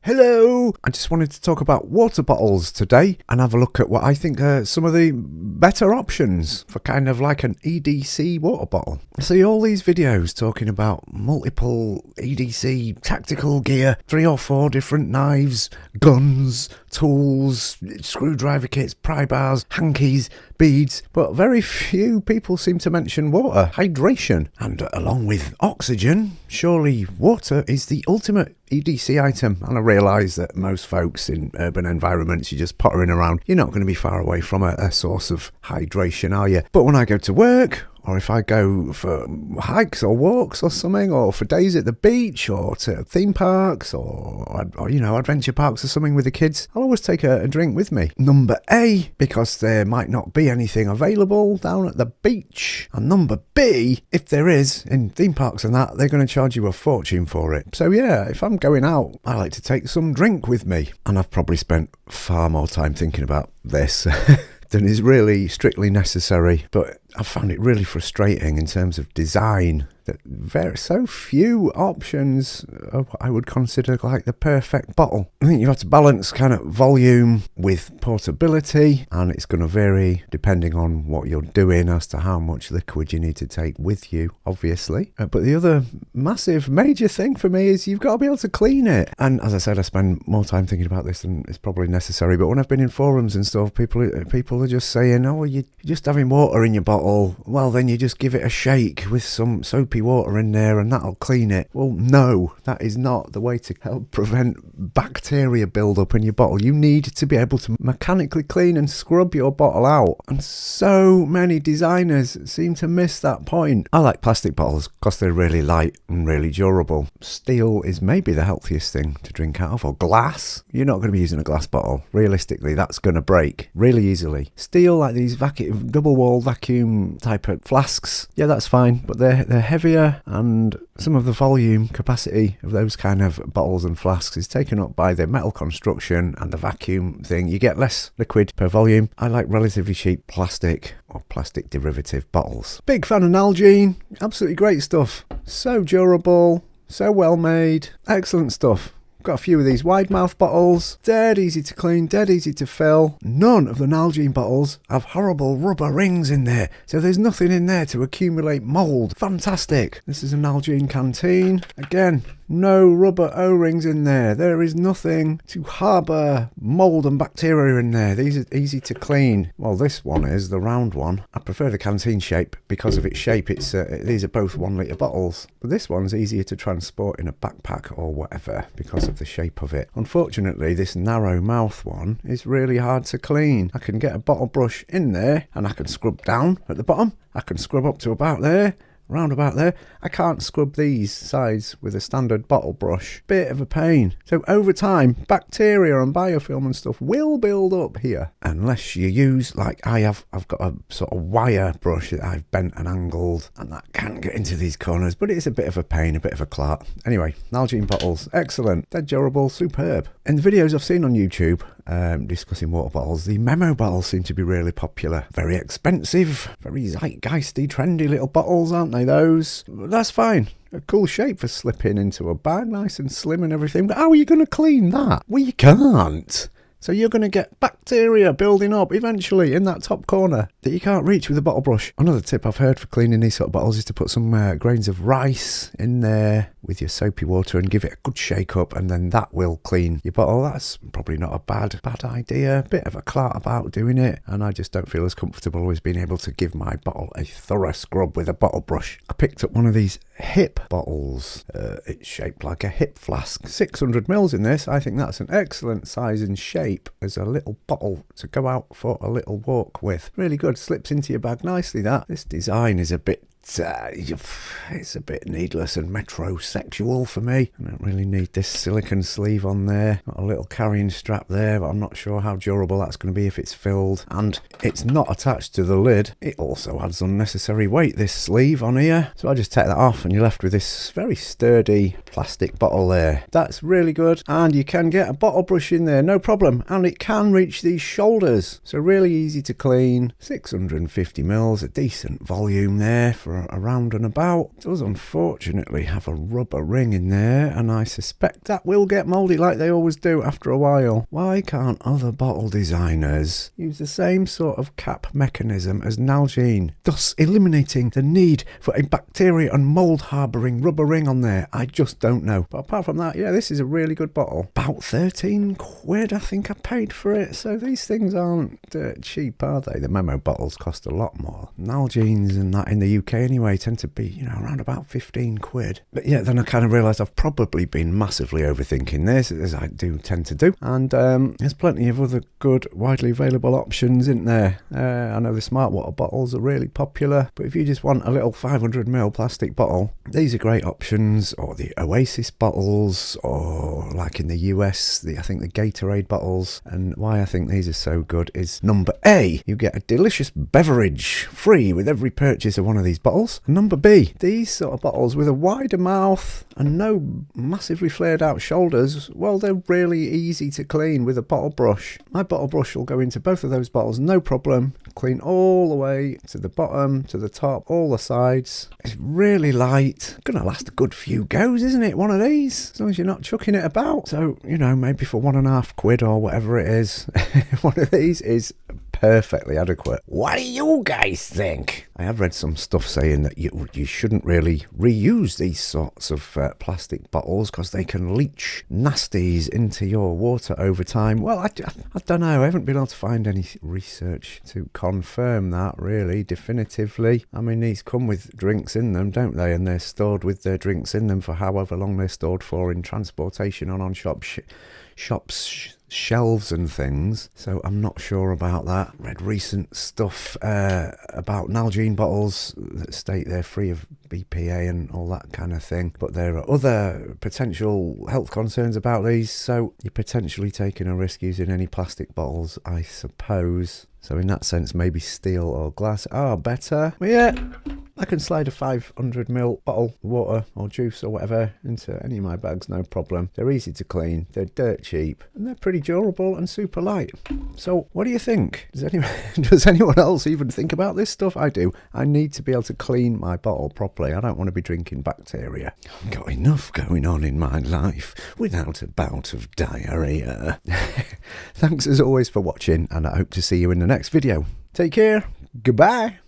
Hello! I just wanted to talk about water bottles today and have a look at what I think are some of the better options for kind of like an EDC water bottle. I see all these videos talking about multiple EDC tactical gear, 3 or 4 different knives, guns, tools, screwdriver kits, pry bars, hankies, beads, but very few people seem to mention water, hydration, and along with oxygen, surely water is the ultimate EDC item. And I realise that most folks in urban environments, you're just pottering around, you're not going to be far away from a source of hydration, are you? But when I go to work, or if I go for hikes or walks or something, or for days at the beach, or to theme parks, or adventure parks or something with the kids, I'll always take a drink with me. Number A, because there might not be anything available down at the beach. And number B, if there is, in theme parks and that, they're going to charge you a fortune for it. So yeah, if I'm going out, I like to take some drink with me. And I've probably spent far more time thinking about this than is really strictly necessary, but I found it really frustrating in terms of design that so few options of what I would consider like the perfect bottle. I think you have to balance kind of volume with portability, and it's going to vary depending on what you're doing as to how much liquid you need to take with you, obviously. But the other massive major thing for me is you've got to be able to clean it. And as I said, I spend more time thinking about this than is probably necessary, but when I've been in forums and stuff, people are just saying, oh, you're just having water in your bottle. Well, then you just give it a shake with some soapy water in there and that'll clean it. Well, no, that is not the way to help prevent bacteria build-up in your bottle. You need to be able to mechanically clean and scrub your bottle out. And so many designers seem to miss that point. I like plastic bottles because they're really light and really durable. Steel is maybe the healthiest thing to drink out of, or glass. You're not going to be using a glass bottle. Realistically, that's going to break really easily. Steel, like these double-walled vacuum type of flasks, yeah, that's fine, but they're heavier, and some of the volume capacity of those kind of bottles and flasks is taken up by the metal construction and the vacuum thing. You get less liquid per volume. I like relatively cheap plastic or plastic derivative bottles. Big fan of Nalgene, absolutely great stuff. So durable, so well made, excellent stuff. Got a few of these wide mouth bottles, dead easy to clean, dead easy to fill. None of the Nalgene bottles have horrible rubber rings in there, so there's nothing in there to accumulate mould. Fantastic. This is a Nalgene canteen. Again, no rubber O-rings in there. There is nothing to harbour mould and bacteria in there. These are easy to clean. Well, this one is the round one. I prefer the canteen shape because of its shape. These are both 1 litre bottles. But this one's easier to transport in a backpack or whatever because of the shape of it. Unfortunately, this narrow mouth one is really hard to clean. I can get a bottle brush in there and I can scrub down at the bottom. I can scrub up to about there. Round about there. I can't scrub these sides with a standard bottle brush. Bit of a pain. So over time, bacteria and biofilm and stuff will build up here. Unless you use, like I have, I've got a sort of wire brush that I've bent and angled, and that can get into these corners, but it's a bit of a pain, a bit of a clot. Anyway, Nalgene bottles, excellent. They're durable, superb. In the videos I've seen on YouTube, discussing water bottles, the memo bottles seem to be really popular. Very expensive, very zeitgeisty, trendy little bottles, aren't they, those? But that's fine. A cool shape for slipping into a bag, nice and slim and everything. But how are you going to clean that? Well, you can't. So you're going to get bacteria building up eventually in that top corner that you can't reach with a bottle brush. Another tip I've heard for cleaning these sort of bottles is to put some grains of rice in there with your soapy water and give it a good shake up, and then that will clean your bottle. That's probably not a bad idea. Bit of a clout about doing it, and I just don't feel as comfortable as being able to give my bottle a thorough scrub with a bottle brush. I picked up one of these hip bottles. It's shaped like a hip flask. 600 mils in this. I think that's an excellent size and shape as a little bottle to go out for a little walk with. Really good. Slips into your bag nicely, that. This design is a bit it's a bit needless and metrosexual for me. I don't really need this silicone sleeve on there. Got a little carrying strap there, but I'm not sure how durable that's going to be if it's filled. And it's not attached to the lid. It also adds unnecessary weight, this sleeve on here. So I just take that off and you're left with this very sturdy plastic bottle there. That's really good. And you can get a bottle brush in there, no problem. And it can reach these shoulders. So really easy to clean. 650 mils, a decent volume there for for a round and about. It does unfortunately have a rubber ring in there, and I suspect that will get mouldy like they always do after a while. Why can't other bottle designers use the same sort of cap mechanism as Nalgene, thus eliminating the need for a bacteria and mould harbouring rubber ring on there? I just don't know. But apart from that, yeah, this is a really good bottle. About 13 quid I think I paid for it, so these things aren't dirt cheap, are they? The Memo bottles cost a lot more. Nalgene's and that in the UK anyway tend to be, you know, around about 15 quid. But yeah, then I kind of realised I've probably been massively overthinking this, as I do tend to do, and there's plenty of other good, widely available options, isn't there? I know the smart water bottles are really popular, but if you just want a little 500ml plastic bottle, these are great options, or the Oasis bottles, or like in the US, I think the Gatorade bottles. And why I think these are so good is, number A, you get a delicious beverage free with every purchase of one of these bottles. And number B, these sort of bottles with a wider mouth and no massively flared out shoulders, well, they're really easy to clean with a bottle brush. My bottle brush will go into both of those bottles, no problem. Clean all the way to the bottom, to the top, all the sides. It's really light. Gonna last a good few goes, isn't it? One of these, as long as you're not chucking it about. So, you know, maybe for 1.5 quid or whatever it is, one of these is perfectly adequate. What do you guys think? I have read some stuff saying that you shouldn't really reuse these sorts of plastic bottles because they can leach nasties into your water over time. Well, I don't know. I haven't been able to find any research to confirm that really definitively. I mean, these come with drinks in them, don't they? And they're stored with their drinks in them for however long they're stored for in transportation and on shops' shelves and things, so I'm not sure about that. Read recent stuff about Nalgene bottles that state they're free of BPA and all that kind of thing, but there are other potential health concerns about these, so you're potentially taking a risk using any plastic bottles, I suppose. So in that sense, maybe steel or glass are better. But yeah, I can slide a 500ml bottle of water or juice or whatever into any of my bags, no problem. They're easy to clean, they're dirt cheap, and they're pretty durable and super light. So what do you think? Does anyone else even think about this stuff? I do. I need to be able to clean my bottle properly. I don't want to be drinking bacteria. I've got enough going on in my life without a bout of diarrhea. Thanks as always for watching, and I hope to see you in the next video. Take care. Goodbye.